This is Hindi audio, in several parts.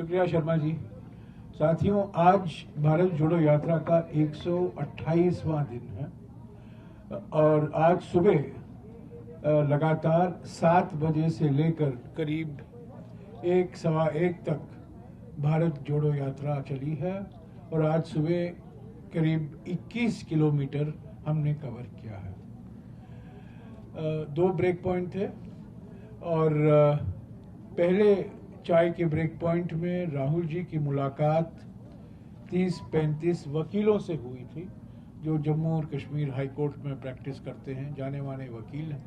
शुक्रिया शर्मा जी। साथियों, आज भारत जोड़ो यात्रा का 128वां दिन है और आज सुबह लगातार 7 बजे से लेकर करीब 1 सवा 1 तक भारत जोड़ो यात्रा चली है और आज सुबह करीब 21 किलोमीटर हमने कवर किया है। 2 ब्रेक पॉइंट थे और पहले चाय के ब्रेक पॉइंट में राहुल जी की मुलाकात 30-35 वकीलों से हुई थी जो जम्मू और कश्मीर हाई कोर्ट में प्रैक्टिस करते हैं, जाने माने वकील हैं।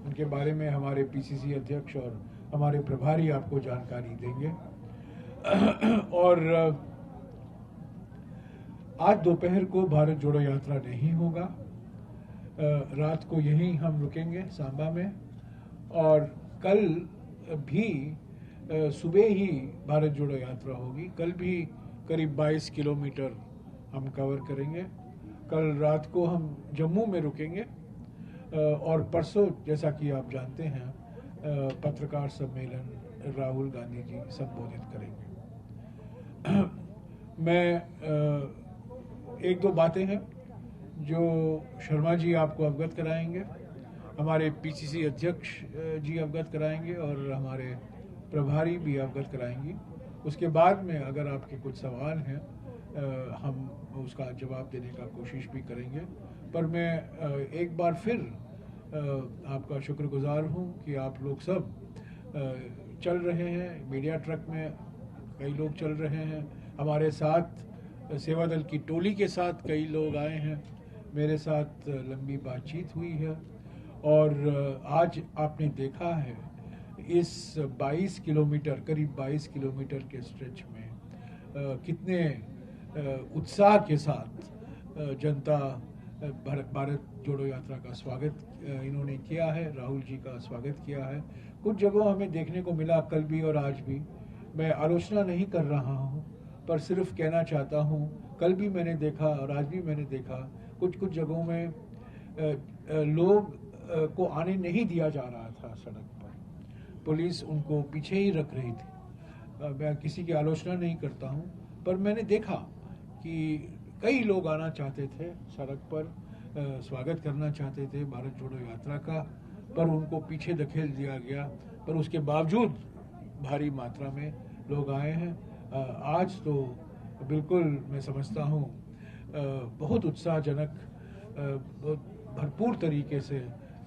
उनके बारे में हमारे पीसीसी अध्यक्ष और हमारे प्रभारी आपको जानकारी देंगे। और आज दोपहर को भारत जोड़ो यात्रा नहीं होगा, रात को यहीं हम रुकेंगे सांबा में और कल भी सुबह ही भारत जोड़ो यात्रा होगी। कल भी करीब 22 किलोमीटर हम कवर करेंगे। कल रात को हम जम्मू में रुकेंगे और परसों जैसा कि आप जानते हैं पत्रकार सम्मेलन राहुल गांधी जी संबोधित करेंगे। मैं एक दो बातें हैं जो शर्मा जी आपको अवगत कराएंगे, हमारे पीसीसी अध्यक्ष जी अवगत कराएंगे और हमारे प्रभारी भी अवगत कराएंगी। उसके बाद में अगर आपके कुछ सवाल हैं हम उसका जवाब देने का कोशिश भी करेंगे। पर मैं एक बार फिर आपका शुक्रगुजार हूं कि आप लोग सब चल रहे हैं। मीडिया ट्रक में कई लोग चल रहे हैं, हमारे साथ सेवा दल की टोली के साथ कई लोग आए हैं, मेरे साथ लंबी बातचीत हुई है और आज आपने देखा है इस 22 किलोमीटर करीब 22 किलोमीटर के स्ट्रेच में कितने उत्साह के साथ जनता भारत जोड़ो यात्रा का स्वागत इन्होंने किया है, राहुल जी का स्वागत किया है। कुछ जगहों हमें देखने को मिला कल भी और आज भी। मैं आलोचना नहीं कर रहा हूँ पर सिर्फ कहना चाहता हूँ, कल भी मैंने देखा और आज भी मैंने देखा कुछ जगहों में लोग को आने नहीं दिया जा रहा था सड़क पर, पुलिस उनको पीछे ही रख रही थी। मैं किसी की आलोचना नहीं करता हूँ पर मैंने देखा कि कई लोग आना चाहते थे सड़क पर, स्वागत करना चाहते थे भारत जोड़ो यात्रा का, पर उनको पीछे धकेल दिया गया। पर उसके बावजूद भारी मात्रा में लोग आए हैं। आज तो बिल्कुल मैं समझता हूँ बहुत उत्साहजनक, बहुत भरपूर तरीके से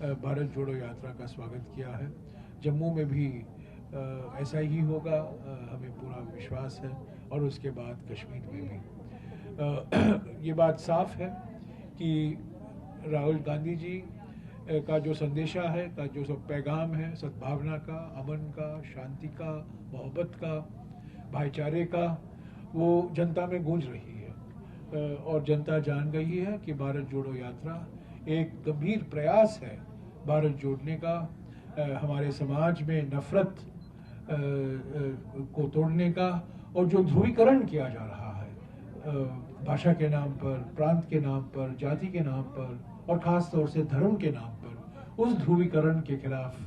भारत जोड़ो यात्रा का स्वागत किया है। जम्मू में भी ऐसा ही होगा, हमें पूरा विश्वास है और उसके बाद कश्मीर में भी। ये बात साफ है कि राहुल गांधी जी का जो संदेशा है, का जो सब पैगाम है सद्भावना का, अमन का, शांति का, मोहब्बत का, भाईचारे का, वो जनता में गूंज रही है और जनता जान गई है कि भारत जोड़ो यात्रा एक गंभीर प्रयास है भारत जोड़ने का, हमारे समाज में नफरत को तोड़ने का और जो ध्रुवीकरण किया जा रहा है भाषा के नाम पर, प्रांत के नाम पर, जाति के नाम पर और खास तौर से धर्म के नाम पर, उस ध्रुवीकरण के खिलाफ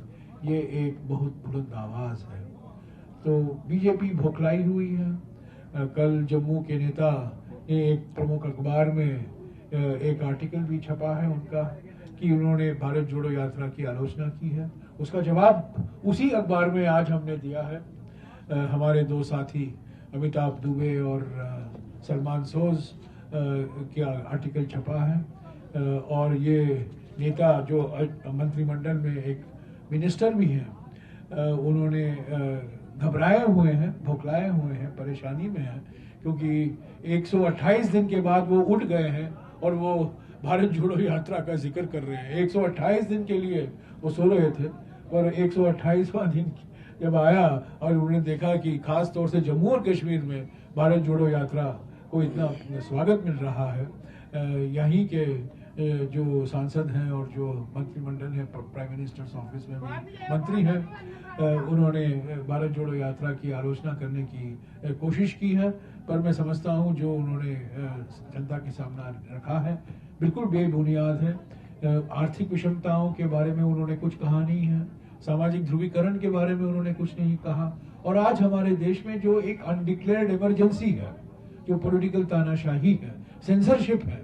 ये एक बहुत बुलंद आवाज है। तो बीजेपी भोखलाई हुई है। कल जम्मू के नेता ने एक प्रमुख अखबार में एक आर्टिकल भी छपा है उनका कि उन्होंने भारत जोड़ो यात्रा की आलोचना की है। उसका जवाब उसी अखबार में आज हमने दिया है। हमारे दो साथी अमिताभ दुबे और सलमान सोज का आर्टिकल छपा है और ये नेता जो मंत्रिमंडल में एक मिनिस्टर भी हैं, उन्होंने घबराए हुए हैं, भोखलाए हुए हैं, परेशानी में हैं क्योंकि 128 दिन के बाद वो उठ गए हैं और वो भारत जोड़ो यात्रा का जिक्र कर रहे हैं। 128 दिन के लिए वो सो रहे थे और 128वां दिन जब आया और उन्होंने देखा कि खास तौर से जम्मू और कश्मीर में भारत जोड़ो यात्रा को इतना स्वागत मिल रहा है, यहीं के जो सांसद हैं और जो मंत्रिमंडल है, प्राइम मिनिस्टर्स ऑफिस में भी मंत्री हैं, उन्होंने भारत जोड़ो यात्रा की आलोचना करने की कोशिश की है। पर मैं समझता हूं जो उन्होंने जनता के सामने रखा है बिल्कुल बेबुनियाद है। आर्थिक विषमताओं के बारे में उन्होंने कुछ कहा नहीं है, सामाजिक ध्रुवीकरण के बारे में उन्होंने कुछ नहीं कहा और आज हमारे देश में जो एक अनडिक्लेयर्ड इमरजेंसी है, जो पॉलिटिकल तानाशाही है, सेंसरशिप है,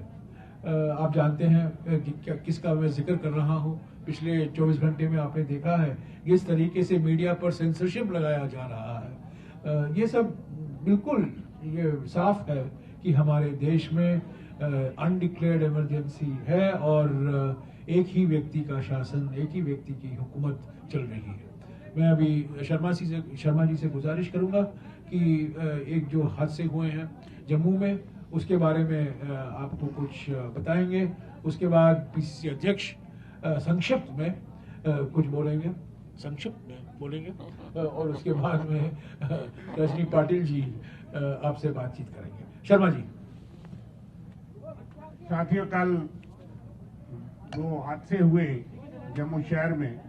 आप जानते हैं कि किसका मैं जिक्र कर रहा हूं। पिछले 24 घंटे में आपने देखा है किस तरीके से मीडिया पर सेंसरशिप लगाया जा रहा है। ये सब बिल्कुल ये साफ है कि हमारे देश में अनडिक्लेयर्ड इमरजेंसी है और एक ही व्यक्ति का शासन, एक ही व्यक्ति की हुकूमत चल रही है। मैं अभी शर्मा जी से गुजारिश करूंगा कि एक जो हादसे हुए हैं जम्मू में, उसके बारे में आपको कुछ बताएंगे। उसके बाद पीसीसी अध्यक्ष संक्षिप्त में कुछ बोलेंगे, और उसके बाद में रजनी पाटिल जी आपसे बातचीत करेंगे। शर्मा जी। साथियों, कल दो हादसे हुए जम्मू शहर में।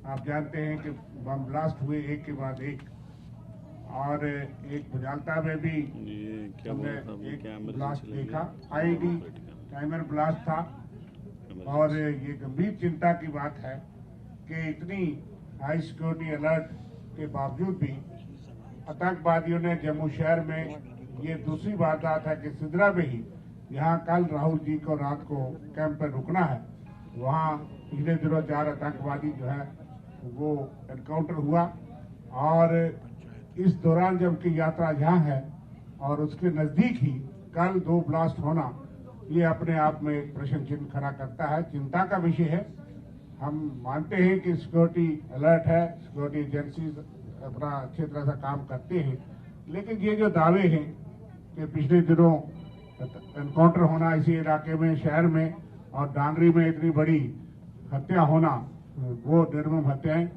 आप जानते हैं कि बम ब्लास्ट हुए एक के बाद एक, और एक बुजालता में भी हमने एक ब्लास्ट देखा। आईडी टाइमर ब्लास्ट था, और ये गंभीर चिंता की बात है कि इतनी हाई सिक्योरिटी अलर्ट के बावजूद भी आतंकवादियों ने जम्मू शहर में, ये दूसरी वारदात है कि सिदरा में ही, यहाँ कल राहुल जी को रात को कैंप पर रुकना है, वहाँ पिछले दिनों 4 आतंकवादी जो है वो एनकाउंटर हुआ। और इस दौरान जबकि यात्रा यहाँ है और उसके नजदीक ही कल 2 ब्लास्ट होना, ये अपने आप में एक प्रश्न चिन्ह खड़ा करता है, चिंता का विषय है। हम मानते हैं कि सिक्योरिटी अलर्ट है, सिक्योरिटी एजेंसीज अपना अच्छी तरह से काम करते हैं, लेकिन ये जो दावे हैं कि पिछले दिनों एनकाउंटर होना इसी इलाके में, शहर में, और डांगरी में इतनी बड़ी हत्या होना, वो निर्मम हत्याएं,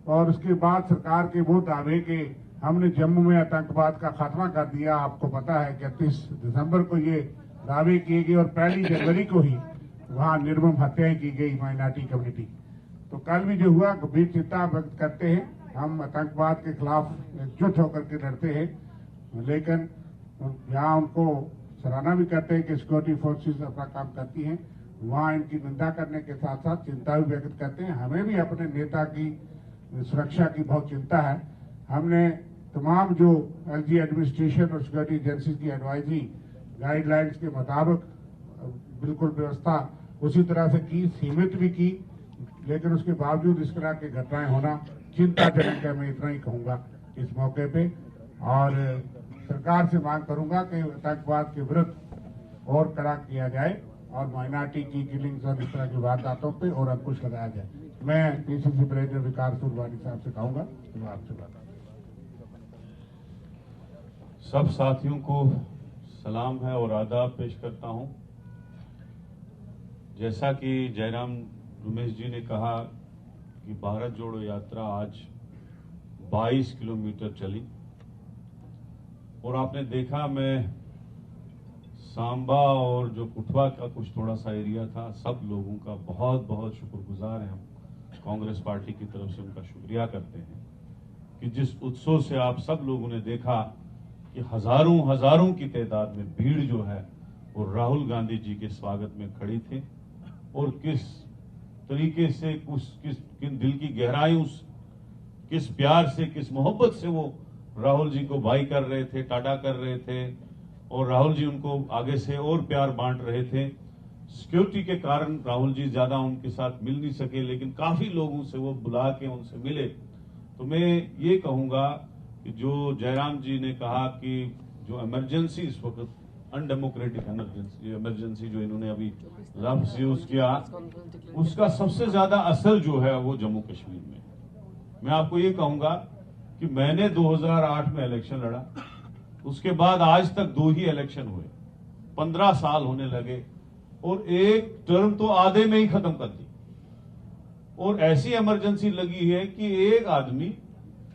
और उसके बाद सरकार के वो दावे कि हमने जम्मू में आतंकवाद का खात्मा कर दिया। आपको पता है कि 31 दिसंबर को ये दावे किए गए और 1 जनवरी को ही वहाँ निर्मम हत्याएं की गई माइनॉरिटी कम्युनिटी। तो कल भी जो हुआ, गंभीर चिंता व्यक्त करते हैं। हम आतंकवाद के खिलाफ एकजुट होकर के लड़ते हैं, लेकिन यहाँ उनको सराहना भी करते हैं कि सिक्योरिटी फोर्सेस अपना काम करती हैं। वहाँ इनकी निंदा करने के साथ साथ चिंता भी व्यक्त करते हैं। हमें भी अपने नेता की सुरक्षा की बहुत चिंता है। हमने तमाम जो एलजी एडमिनिस्ट्रेशन और सिक्योरिटी एजेंसी की एडवाइजरी गाइडलाइंस के मुताबिक बिल्कुल व्यवस्था उसी तरह से की, सीमित भी की, लेकिन उसके बावजूद इस तरह की घटनाएं होना चिंताजनक है। मैं इतना ही कहूंगा इस मौके पे, और सरकार से मांग करूंगा कि आतंकवाद के विरुद्ध और कड़ा किया जाए और माइनॉरिटी की किलिंग्स और इस तरह की वारदातों पे और अंकुश लगाया जाए। मैं पीसीसी प्रेसिडेंट विकास सुरवानी साहब से कहूंगा कि वो आपसे बात। सब साथियों को सलाम है और आदाब पेश करता हूं। जैसा कि जयराम रमेश जी ने कहा कि भारत जोड़ो यात्रा आज 22 किलोमीटर चली, और आपने देखा मैं सांबा और जो कुठवा का कुछ थोड़ा सा एरिया था, सब लोगों का बहुत बहुत शुक्रगुजार हैं। हम कांग्रेस पार्टी की तरफ से उनका शुक्रिया करते हैं कि जिस उत्सव से आप सब लोगों ने देखा कि हजारों की तादाद में भीड़ जो है वो राहुल गांधी जी के स्वागत में खड़ी थी, और किस तरीके से किन दिल की गहराई, किस प्यार से, किस मोहब्बत से वो राहुल जी को बाई कर रहे थे, टाटा कर रहे थे, और राहुल जी उनको आगे से और प्यार बांट रहे थे। सिक्योरिटी के कारण राहुल जी ज्यादा उनके साथ मिल नहीं सके, लेकिन काफी लोगों से वो बुला के उनसे मिले। तो मैं ये कहूंगा कि जो जयराम जी ने कहा कि जो इमरजेंसी इस वक्त अनडेमोक्रेटिक इमरजेंसी जो इन्होंने अभी लफ्ज यूज किया, उसका सबसे ज्यादा असर जो है वो जम्मू कश्मीर में। मैं आपको ये कहूंगा कि मैंने 2008 में इलेक्शन लड़ा, उसके बाद आज तक 2 ही इलेक्शन हुए, 15 साल होने लगे, और एक टर्म तो आधे में ही खत्म कर दी। और ऐसी इमरजेंसी लगी है कि एक आदमी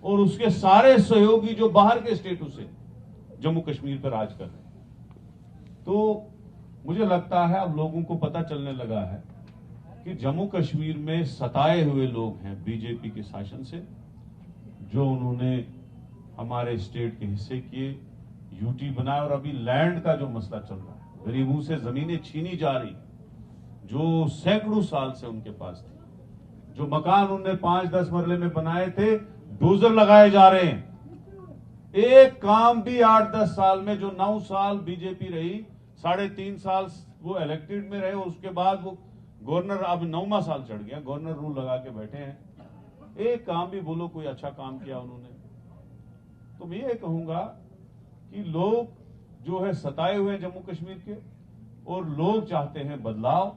और उसके सारे सहयोगी जो बाहर के स्टेटों से जम्मू कश्मीर पर राज कर रहे हैं। तो मुझे लगता है अब लोगों को पता चलने लगा है कि जम्मू कश्मीर में सताए हुए लोग हैं बीजेपी के शासन से, जो उन्होंने हमारे स्टेट के हिस्से किए, यूटी बनाया, और अभी लैंड का जो मसला चल रहा है, गरीबों से जमीनें छीनी जा रही, जो सैकड़ों साल से उनके पास थी, जो मकान उन्होंने 5-10 मरले में बनाए थे, डोजर लगाए जा रहे हैं। एक काम भी 8-10 साल में, जो 9 साल बीजेपी रही, 3.5 साल वो इलेक्टेड में रहे और उसके बाद वो गवर्नर, अब 9वां साल चढ़ गया, गवर्नर रूल लगा के बैठे हैं। एक काम भी बोलो कोई अच्छा काम किया उन्होंने? तो मैं ये कहूंगा कि लोग जो है सताए हुए हैं जम्मू कश्मीर के, और लोग चाहते हैं बदलाव।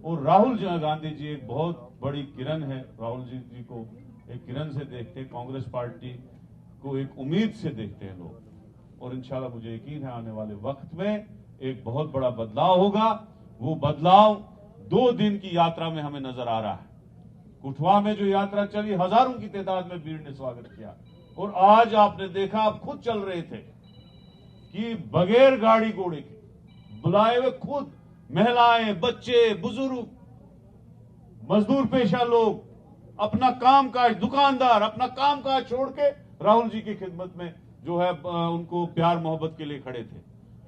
और राहुल गांधी जी एक बहुत बड़ी किरण है, राहुल जी को एक किरण से देखते हैं, कांग्रेस पार्टी को एक उम्मीद से देखते हैं लोग। और इंशाल्लाह मुझे यकीन है आने वाले वक्त में एक बहुत बड़ा बदलाव होगा। वो बदलाव 2 दिन की यात्रा में हमें नजर आ रहा है। कुठवा में जो यात्रा चली, हजारों की तादाद में भीड़ ने स्वागत किया, और आज आपने देखा, आप खुद चल रहे थे कि बगैर गाड़ी घोड़े के बुलाए हुए खुद महिलाएं, बच्चे, बुजुर्ग, मजदूर पेशा लोग अपना कामकाज, दुकानदार अपना कामकाज छोड़ के राहुल जी की खिदमत में जो है उनको प्यार मोहब्बत के लिए खड़े थे।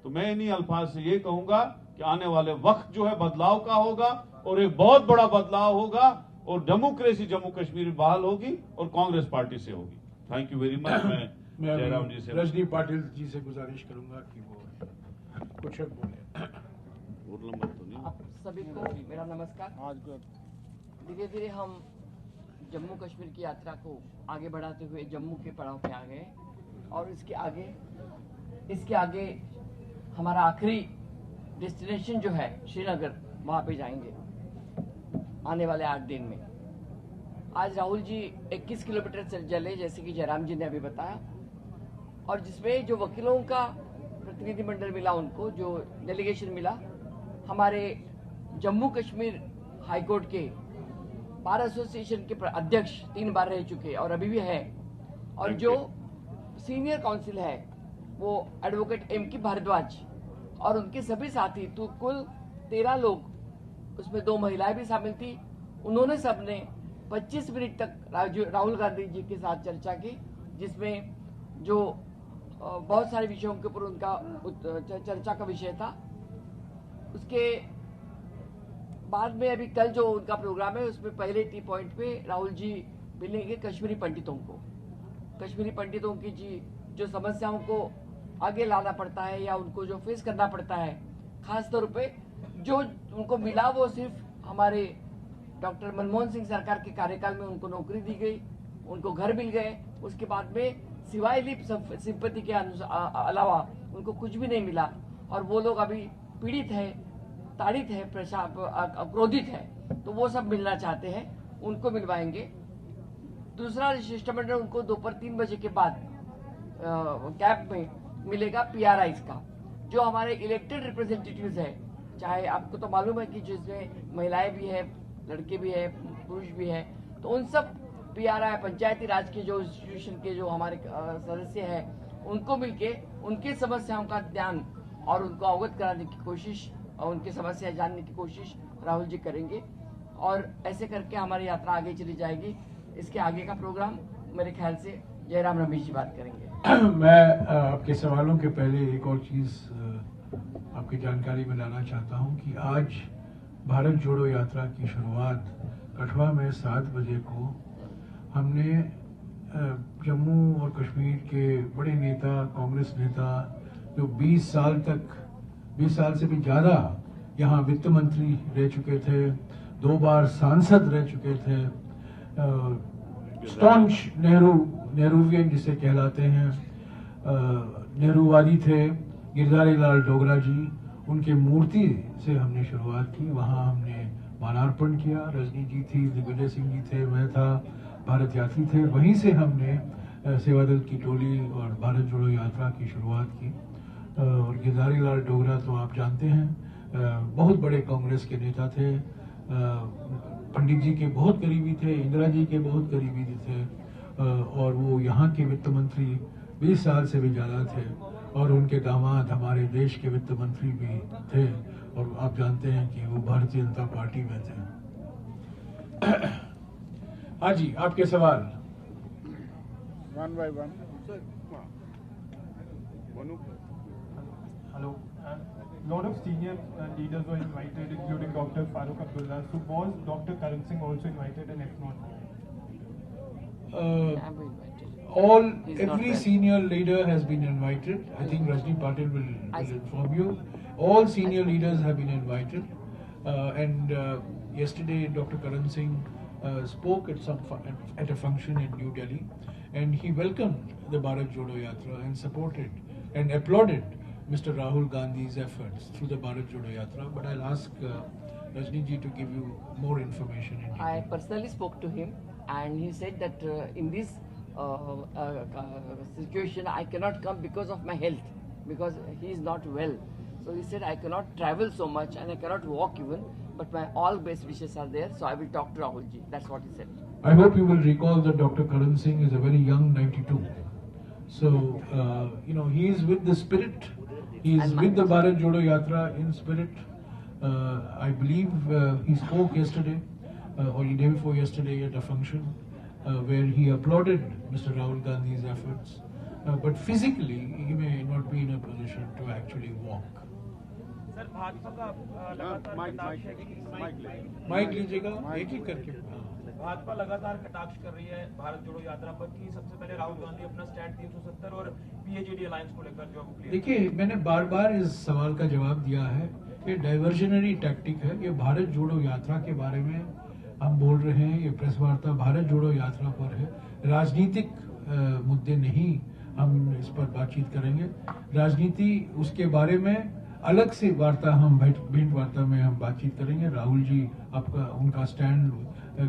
तो मैं इन्हीं अल्फाज से ये कहूंगा कि आने वाले वक्त जो है बदलाव का होगा, और एक बहुत बड़ा बदलाव होगा, और डेमोक्रेसी जम्मू कश्मीर में बहाल होगी और कांग्रेस पार्टी से होगी। Thank you very much. मैं जयराम जी से, रजनी पाटिल जी से गुजारिश करूंगा कि वो कुछ बोले। आप सभी को मेरा नमस्कार। धीरे धीरे हम जम्मू कश्मीर की यात्रा को आगे बढ़ाते हुए जम्मू के पड़ाव पे आ गए, और इसके आगे हमारा आखिरी डेस्टिनेशन जो है श्रीनगर, वहाँ पे जाएंगे आने वाले 8 दिन में। आज राहुल जी 21 किलोमीटर चले, जैसे कि जयराम जी ने अभी बताया, और जिसमें जो वकीलों का प्रतिनिधिमंडल मिला, उनको जो डेलीगेशन मिला, हमारे जम्मू कश्मीर हाईकोर्ट के बार एसोसिएशन के अध्यक्ष 3 बार रह चुके और अभी भी है, और जो सीनियर काउंसिल है वो एडवोकेट M.K. भारद्वाज और उनके सभी साथी, तो कुल 13 लोग, उसमें 2 महिलाएं भी शामिल थी। उन्होंने सबने 25 मिनट तक राहुल गांधी जी के साथ चर्चा की, जिसमें जो बहुत सारे विषयों के ऊपर उनका चर्चा का विषय था। उसके बाद में अभी कल जो उनका प्रोग्राम है, उसमें पहले टी पॉइंट पे राहुल जी मिलेंगे कश्मीरी पंडितों को। कश्मीरी पंडितों की जो समस्याओं को आगे लाना पड़ता है या उनको जो फेस करना पड़ता है, खास तौर पे जो उनको मिला वो सिर्फ हमारे डॉक्टर मनमोहन सिंह सरकार के कार्यकाल में उनको नौकरी दी गई, उनको घर मिल गए, उसके बाद में सिवाय लिप सिंपत्ति के अलावा उनको कुछ भी नहीं मिला, और वो लोग अभी पीड़ित है, ताड़ित है, क्रोधित है, तो वो सब मिलना चाहते हैं, उनको मिलवाएंगे। दूसरा शिष्टमंडल उनको दोपहर 3 बजे के बाद कैंप में मिलेगा PRIs का, जो हमारे इलेक्टेड रिप्रेजेंटेटिव्स है, चाहे आपको तो मालूम है कि जिसमें महिलाएं भी है, लड़के भी है, पुरुष भी है, तो उन सब PRI पंचायती राज के जो इंस्टीट्यूशन के जो हमारे सदस्य हैं, उनको मिलके उनकी समस्याओं का ध्यान और उनको अवगत कराने की कोशिश और उनकी समस्या जानने की कोशिश राहुल जी करेंगे, और ऐसे करके हमारी यात्रा आगे चली जाएगी। इसके आगे का प्रोग्राम मेरे ख्याल से जयराम रमेश जी बात करेंगे। मैं आपके सवालों के पहले एक और चीज आपकी जानकारी में लाना चाहता हूं कि आज भारत जोड़ो यात्रा की शुरुआत कठवा में 7 बजे को हमने जम्मू और कश्मीर के बड़े नेता, कांग्रेस नेता, जो 20 साल से भी ज्यादा यहाँ वित्त मंत्री रह चुके थे, 2 बार सांसद रह चुके थे, स्टॉन्च नेहरूवियन जिसे कहलाते हैं, नेहरूवादी थे, गिरधारी लाल डोगरा जी, उनके मूर्ति से हमने शुरुआत की। वहाँ हमने मालार्पण किया, रजनी जी थी, दिग्विजय सिंह जी थे, मैं था, भारत यात्री थे। वहीं से हमने सेवादल की टोली और भारत जोड़ो यात्रा की शुरुआत की। और गिरधारी लाल डोगरा तो आप जानते हैं बहुत बड़े कांग्रेस के नेता थे, पंडित जी के बहुत करीबी थे, इंदिरा जी के बहुत करीबी थे, और वो यहाँ के वित्त मंत्री 20 साल से भी ज़्यादा थे, और उनके दामाद हमारे देश के वित्त मंत्री भी थे, और आप जानते हैं कि वो भारतीय जनता पार्टी में थे। हाँ जी, आपके सवाल। 1 by 1. Hello. Lot of senior leaders were invited, including Dr. Farooq Abdullah. So was Dr. Karan Singh also invited, and if not? I'm invited. He's not every well. senior leader has been invited. I think Rajni Patil will inform you. All senior leaders have been invited. And yesterday, Dr. Karan Singh spoke at a function in New Delhi, and he welcomed the Bharat Jodo Yatra and supported and applauded Mr. Rahul Gandhi's efforts through the Bharat Jodo Yatra. But I'll ask Rajni ji to give you more information. I personally spoke to him, and he said that in this situation I cannot come because of my health, because he is not well. So he said I cannot travel so much and I cannot walk even, but my all best wishes are there, so I will talk to Rahul ji. That's what he said. I hope you will recall that Dr. Karan Singh is a very young 92. So, he is with the spirit. He is with the Bharat Jodo Yatra in spirit. I believe he spoke yesterday or the day before yesterday at a function where he applauded Mr. Rahul Gandhi's efforts. But physically, he may not be in a position to actually walk. Sir Bhajpa का लगातार कटाक्ष है कि माइक लीजिएगा एक एक करके. भाजपा लगातार कटाक्ष कर रही है भारत जोड़ो यात्रा पर कि सबसे पहले राहुल गांधी अपना स्टैंड 370 और पीएचडी अलायंस को लेकर जो देखिए, मैंने बार बार इस सवाल का जवाब दिया है. ये डाइवर्जनरी टैक्टिक है. ये भारत जोड़ो यात्रा के बारे में हम बोल रहे हैं. ये प्रेस वार्ता भारत जोड़ो यात्रा पर है. राजनीतिक मुद्दे नहीं हम इस पर बातचीत करेंगे. राजनीति उसके बारे में अलग से वार्ता हम भेंट वार्ता में हम बातचीत करेंगे. राहुल जी आपका उनका स्टैंड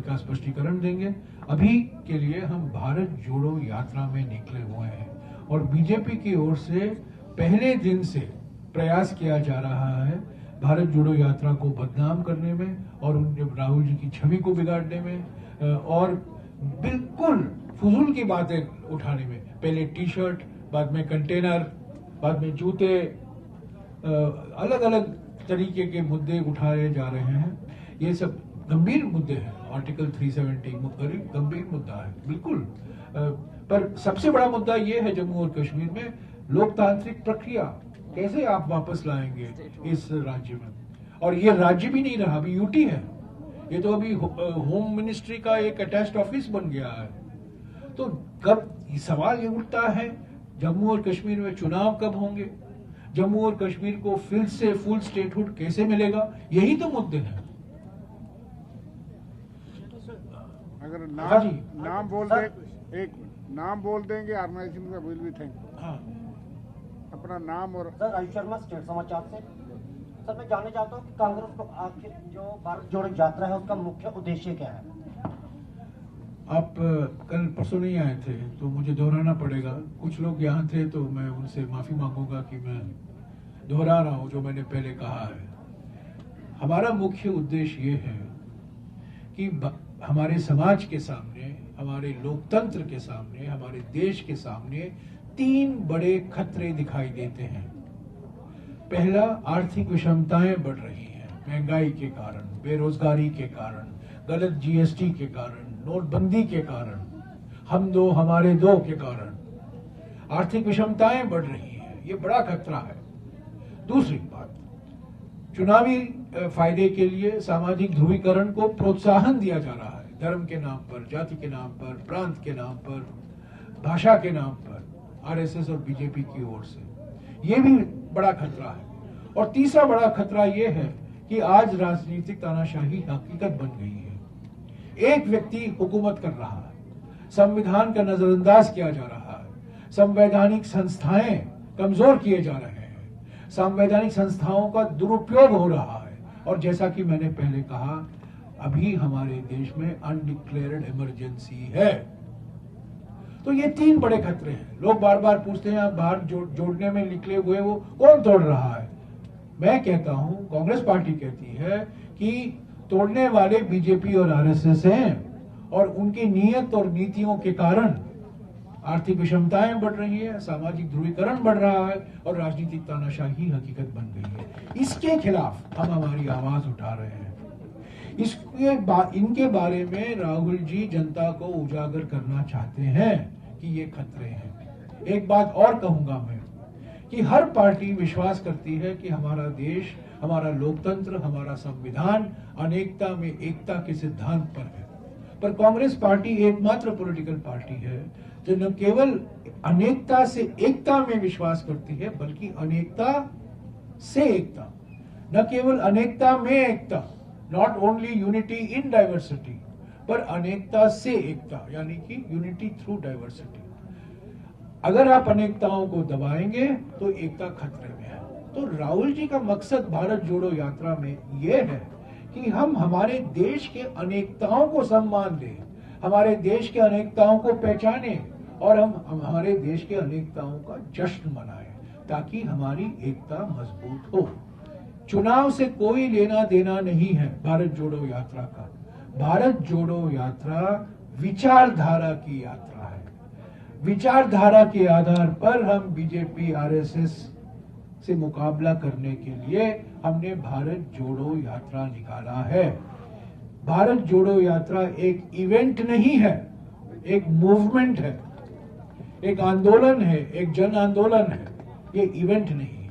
का स्पष्टीकरण देंगे. अभी के लिए हम भारत जोड़ो यात्रा में निकले हुए हैं और बीजेपी की ओर से पहले दिन से प्रयास किया जा रहा है भारत जोड़ो यात्रा को बदनाम करने में और राहुल जी की छवि को बिगाड़ने में और बिल्कुल फजूल की बातें उठाने में. पहले टी शर्ट, बाद में कंटेनर, बाद में जूते, अलग अलग तरीके के मुद्दे उठाए जा रहे हैं. ये सब गंभीर मुद्दे हैं. आर्टिकल 370 गंभीर मुद्दा है बिल्कुल. पर सबसे बड़ा मुद्दा ये है जम्मू और कश्मीर में लोकतांत्रिक प्रक्रिया कैसे आप वापस लाएंगे इस राज्य में. और ये राज्य भी नहीं रहा, अभी यूटी है. ये तो अभी होम मिनिस्ट्री का एक अटैच्ड ऑफिस बन गया है. तो कब सवाल ये उठता है जम्मू और कश्मीर में चुनाव कब होंगे, जम्मू और कश्मीर को फिर से फुल स्टेटहुड कैसे मिलेगा. यही तो मुद्दे हैं. अगर हाँ नाम बोल दे, एक नाम बोल देंगे ऑर्गेनाइजेशन का विल बी थैंक. हाँ, अपना नाम और सर आयुष शर्मा स्टेट समाचार से. सर मैं जानना चाहता हूँ कि कांग्रेस को आखिर जो भारत जोड़ो यात्रा है उसका मुख्य उद्देश्य क्या है. आप कल परसों नहीं आए थे तो मुझे दोहराना पड़ेगा. कुछ लोग यहाँ थे तो मैं उनसे माफी मांगूंगा कि मैं दोहरा रहा हूँ जो मैंने पहले कहा है. हमारा मुख्य उद्देश्य ये है कि हमारे समाज के सामने, हमारे लोकतंत्र के सामने, हमारे देश के सामने 3 बड़े खतरे दिखाई देते हैं. पहला, आर्थिक विषमताएं बढ़ रही हैं महंगाई के कारण, बेरोजगारी के कारण, गलत जीएसटी के कारण, नोटबंदी के कारण, हम दो हमारे दो के कारण आर्थिक विषमताएं बढ़ रही हैं. ये बड़ा खतरा है. दूसरी बात, चुनावी फायदे के लिए सामाजिक ध्रुवीकरण को प्रोत्साहन दिया जा रहा है. धर्म के नाम पर, जाति के नाम पर, प्रांत के नाम पर, भाषा के नाम पर आरएसएस और बीजेपी की ओर से. ये भी बड़ा खतरा है. और तीसरा बड़ा खतरा ये है कि आज राजनीतिक तानाशाही हकीकत बन गई है. एक व्यक्ति हुकूमत कर रहा है, संविधान का नजरअंदाज किया जा रहा है, संवैधानिक संस्थाएं कमजोर किए जा रहे हैं, संवैधानिक संस्थाओं का दुरुपयोग हो रहा है. और जैसा कि मैंने पहले कहा, अभी हमारे देश में अनडिक्लेयर्ड इमरजेंसी है. तो ये 3 बड़े खतरे हैं. लोग बार बार पूछते हैं आप भारत जोड़ने में निकले हुए वो कौन तोड़ रहा है. मैं कहता हूं, कांग्रेस पार्टी कहती है कि तोड़ने वाले बीजेपी और आरएसएस हैं और उनकी नीयत और नीतियों के कारण आर्थिक विषमताएं बढ़ रही है, सामाजिक ध्रुवीकरण बढ़ रहा है और राजनीतिक तानाशाही हकीकत बन गई है. इसके खिलाफ हम हमारी आवाज उठा रहे हैं. इनके बारे में राहुल जी जनता को उजागर करना चाहते हैं कि ये खतरे हैं. एक बात और कहूंगा मैं कि हर पार्टी विश्वास करती है कि हमारा देश, हमारा लोकतंत्र, हमारा संविधान अनेकता में एकता के सिद्धांत पर है. पर कांग्रेस पार्टी एकमात्र पॉलिटिकल पार्टी है जो न केवल अनेकता से एकता में विश्वास करती है, बल्कि अनेकता से एकता, न केवल अनेकता में एकता, not only unity in diversity, पर अनेकता से एकता, यानी कि यूनिटी थ्रू डाइवर्सिटी। अगर आप अनेकताओं को दबाएंगे तो एकता खतरे में है। तो राहुल जी का मकसद भारत जोड़ो यात्रा में यह है कि हम हमारे देश के अनेकताओं को सम्मान दें, हमारे देश के अनेकताओं को पहचाने और हम हमारे देश के अनेकताओं का जश्न मनाएं, ताकि हमारी एकता मजबूत हो। चुनाव से कोई लेना देना नहीं है भारत जोड़ो यात्रा का। भारत जोड़ो यात्रा विचारधारा की यात्रा है। विचारधारा के आधार पर हम बीजेपी आरएसएस से मुकाबला करने के लिए हमने भारत जोड़ो यात्रा निकाला है। भारत जोड़ो यात्रा एक इवेंट नहीं है, एक मूवमेंट है, एक आंदोलन है, एक जन आंदोलन है, ये इवेंट नहीं है।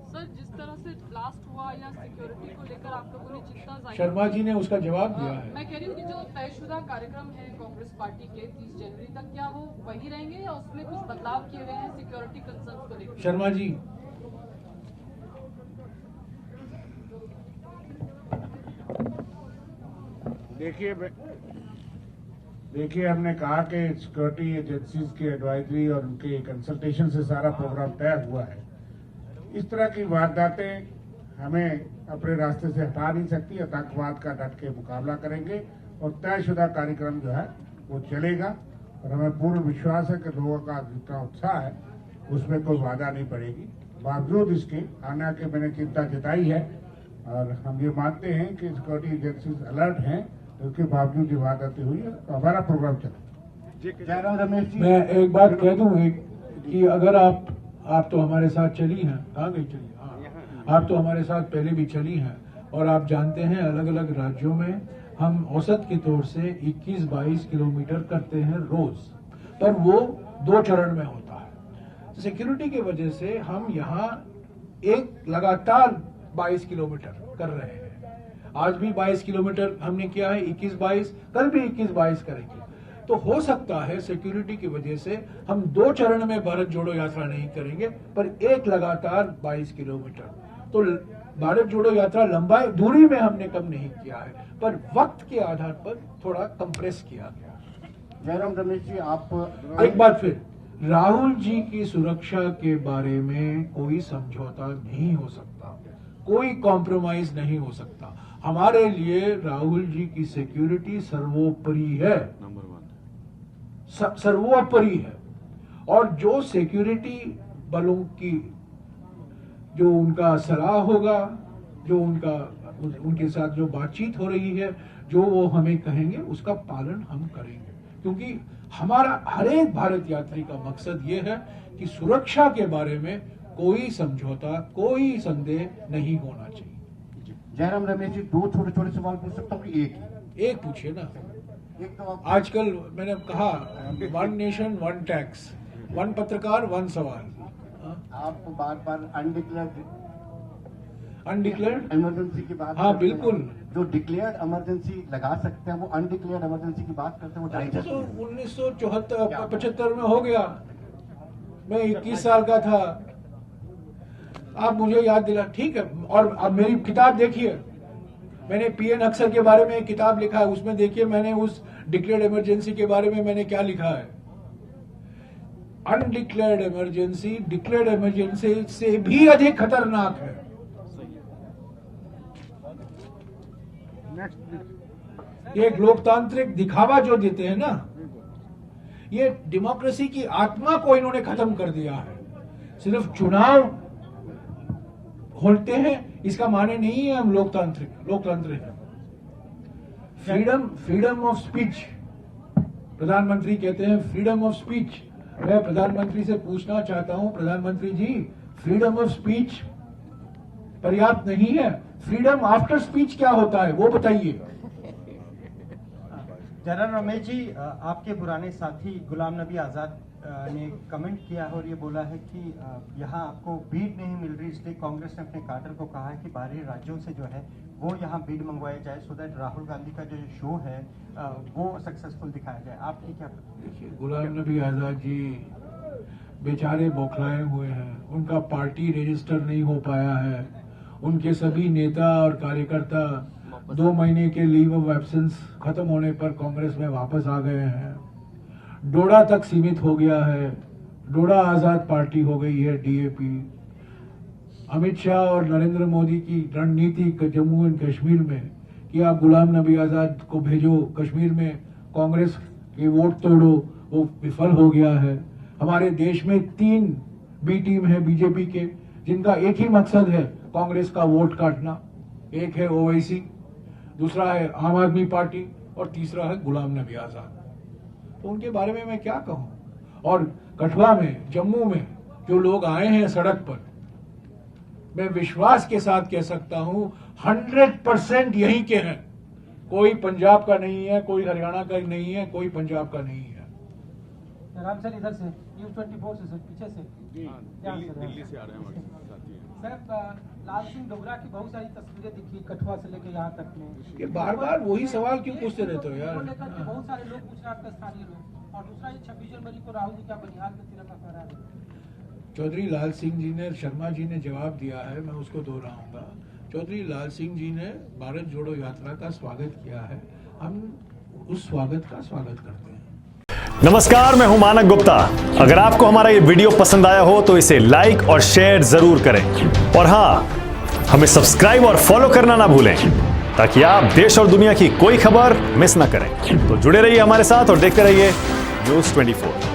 सर, जिस तरह से ब्लास्ट हुआ या सिक्योरिटी को लेकर आप लोगों ने चिंता जाहिर, शर्मा जी ने उसका जवाब दिया है। मैं कह रही हूँ कि जो तयशुदा कार्यक्रम है कांग्रेस पार्टी के 30 जनवरी तक, क्या वो वही रहेंगे या उसमें कुछ बदलाव किए गए हैं सिक्योरिटी कंसर्न को लेकर? शर्मा जी, देखिए हमने कहा कि सिक्योरिटी एजेंसीज की एडवाइजरी और उनके कंसल्टेशन से सारा प्रोग्राम तय हुआ है। इस तरह की वारदातें हमें अपने रास्ते से हटा नहीं सकती। आतंकवाद का डट के मुकाबला करेंगे और तयशुदा कार्यक्रम जो है वो चलेगा और हमें पूर्ण विश्वास है कि लोगों का जितना उत्साह है उसमें कोई बाधा नहीं पड़ेगी। बावजूद इसके आने के मैंने चिंता जताई है और हम ये मानते हैं कि सिक्योरिटी एजेंसीज अलर्ट हैं, उसके बावजूद ये वारदातें हुई है तो हमारा प्रोग्राम चले। जयराम रमेश जी, मैं एक बात कह दूं कि अगर आप तो हमारे साथ चली हैं, कहाँ गई चली? हाँ, आप तो हमारे साथ पहले भी चली हैं और आप जानते हैं अलग अलग राज्यों में हम औसत के तौर से 21-22 किलोमीटर करते हैं रोज, पर वो 2 चरण में होता है। सिक्योरिटी की वजह से हम यहाँ एक लगातार 22 किलोमीटर कर रहे हैं। आज भी 22 किलोमीटर हमने किया है, 21-22, कल भी 21-22 करेंगे। तो हो सकता है सिक्योरिटी की वजह से हम 2 चरण में भारत जोड़ो यात्रा नहीं करेंगे, पर एक लगातार 22 किलोमीटर। तो भारत जोड़ो यात्रा लंबाई दूरी में हमने कम नहीं किया है, पर वक्त के आधार पर थोड़ा कंप्रेस किया गया। जयराम रमेश जी, आप एक बार फिर, राहुल जी की सुरक्षा के बारे में कोई समझौता नहीं हो सकता, कोई कॉम्प्रोमाइज नहीं हो सकता। हमारे लिए राहुल जी की सिक्योरिटी सर्वोपरि है, नंबर 1 सर्वोपरि है। और जो सिक्योरिटी बलों की जो उनका सलाह होगा, जो उनके साथ जो बातचीत हो रही है, जो वो हमें कहेंगे उसका पालन हम करेंगे, क्योंकि हमारा हर एक भारत यात्री का मकसद ये है कि सुरक्षा के बारे में कोई समझौता, कोई संदेह नहीं होना चाहिए। जयराम रमेश जी, 2 छोटे-छोटे सवाल पूछ सकता हूँ कि एक पूछिए ना। एक तो आप आजकल मैंने कहा 1 नेशन 1 टैक्स, 1 पत्रकार 1 सवाल। आप बार-बार अनडिक्लेयर्ड इमरजेंसी की बात हाँ करते हैं। बिल्कुल। जो डिक्लेयर्ड इमरजेंसी लगा सकते हैं वो अनडिक्लेयर्ड इमरजेंसी की बात करते हैं, वो तो डाइजेस्ट 1975 में हो गया, मैं 21 साल का था। आप मुझे याद दिला, ठीक है। और अब मेरी किताब देखिए, मैंने पीएन अक्सर के बारे में एक किताब लिखा है, उसमें देखिए मैंने उस डिक्लेयर्ड इमरजेंसी के बारे में मैंने क्या लिखा है। अनडिक्लेयर्ड इमरजेंसी डिक्लेयर्ड इमरजेंसी से भी अधिक खतरनाक है। ये एक लोकतांत्रिक दिखावा जो देते हैं ना, ये डेमोक्रेसी की आत्मा को इन्होंने खत्म कर दिया है। सिर्फ चुनाव होते हैं इसका माने नहीं है हम लोकतंत्र है। फ्रीडम ऑफ स्पीच, प्रधानमंत्री कहते हैं फ्रीडम ऑफ स्पीच। मैं प्रधानमंत्री से पूछना चाहता हूं, प्रधानमंत्री जी, फ्रीडम ऑफ स्पीच पर्याप्त नहीं है, फ्रीडम आफ्टर स्पीच क्या होता है वो बताइए। जनरल रमेश जी, आपके पुराने साथी गुलाम नबी आजाद ने कमेंट किया है और ये बोला है कि यहाँ आपको बीड नहीं मिल रही, इसलिए कांग्रेस ने अपने काडर को कहा है कि बाहरी राज्यों से जो है वो यहाँ बीड मंगवाया जाए, सो दैट राहुल गांधी का जो शो है वो सक्सेसफुल दिखाया जाए। आपकी क्या देखिए, गुलाम नबी आज़ाद जी बेचारे बौखलाए हुए हैं, उनका पार्टी रजिस्टर नहीं हो पाया है, उनके सभी नेता और कार्यकर्ता 2 महीने के लीव ऑफ एब्सेंस खत्म होने पर कांग्रेस में वापस आ गए हैं। डोडा तक सीमित हो गया है, डोडा आजाद पार्टी हो गई है डीएपी। अमित शाह और नरेंद्र मोदी की रणनीति जम्मू एंड कश्मीर में कि आप गुलाम नबी आजाद को भेजो कश्मीर में, कांग्रेस के वोट तोड़ो, वो विफल हो गया है। हमारे देश में 3 बी टीम है बीजेपी के, जिनका एक ही मकसद है कांग्रेस का वोट काटना। एक है ओवैसी, दूसरा है आम आदमी पार्टी और तीसरा है गुलाम नबी आजाद। तो उनके बारे में मैं क्या कहूं। और कठुआ में, जम्मू में जो लोग आए हैं सड़क पर, मैं विश्वास के साथ कह सकता हूं 100% यहीं के हैं। कोई पंजाब का नहीं है, कोई हरियाणा का नहीं है, कोई पंजाब का नहीं है। राम सर इधर से न्यूज़ 24 से सर, पीछे से दिल्ली से आ रहे हैं सर। लाल सिंह डोगरा की बहुत सारी तस्वीरें दिखी कठुआ से लेकर यहाँ तक में, कि बार बार वही सवाल क्यों पूछते रहते हो यार। बहुत सारे लोग पूछ रहे हैं, स्थानीय लोग। और दूसरा, 26 जनवरी को राहुल जी क्या बनिहाल में तिरंगा फहरा रहे हैं? चौधरी लाल सिंह जी ने, शर्मा जी ने जवाब दिया है, मैं उसको दोहराऊंगा। चौधरी लाल सिंह जी ने भारत जोड़ो यात्रा का स्वागत किया है, हम उस स्वागत का स्वागत करते हैं। नमस्कार, मैं हूं मानक गुप्ता। अगर आपको हमारा ये वीडियो पसंद आया हो तो इसे लाइक और शेयर जरूर करें, और हां, हमें सब्सक्राइब और फॉलो करना ना भूलें ताकि आप देश और दुनिया की कोई खबर मिस ना करें। तो जुड़े रहिए हमारे साथ और देखते रहिए News 24।